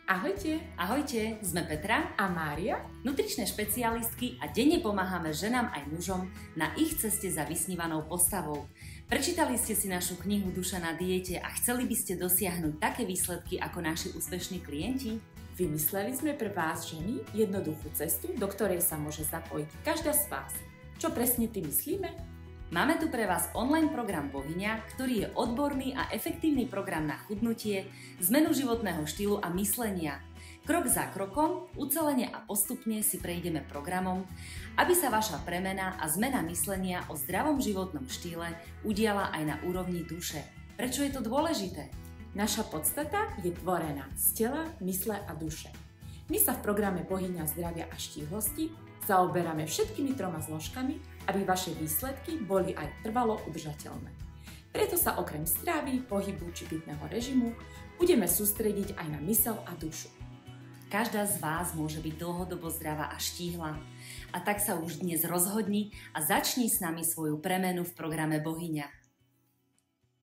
Ahojte, Ahojte, sme Petra, a Mária. nutričné špecialistky a denne pomáhame ženám aj mužom na ich ceste za vysnívanou postavou. Prečítali ste si našu knihu Duša na diete a chceli by ste dosiahnuť také výsledky ako naši úspešní klienti? Vymysleli sme pre vás ženy jednoduchú cestu, do ktorej sa môže zapojiť každá z vás. Čo presne tým myslíme? Máme tu pre vás online program Bohyňa, ktorý je odborný a efektívny program na chudnutie, zmenu životného štýlu a myslenia. Krok za krokom, ucelene a postupne si prejdeme programom, aby sa vaša premena a zmena myslenia o zdravom životnom štýle udiala aj na úrovni duše. Prečo je to dôležité? Naša podstata je tvorená z tela, mysle a duše. My sa v programe Bohyňa zdravia a štíhlosti zaoberáme všetkými 3 zložkami, aby vaše výsledky boli aj trvalo udržateľné. Preto sa okrem stravy, pohybu či pitného režimu budeme sústrediť aj na myseľ a dušu. Každá z vás môže byť dlhodobo zdravá a štíhla. A tak sa už dnes rozhodni a začni s nami svoju premenu v programe Bohyňa.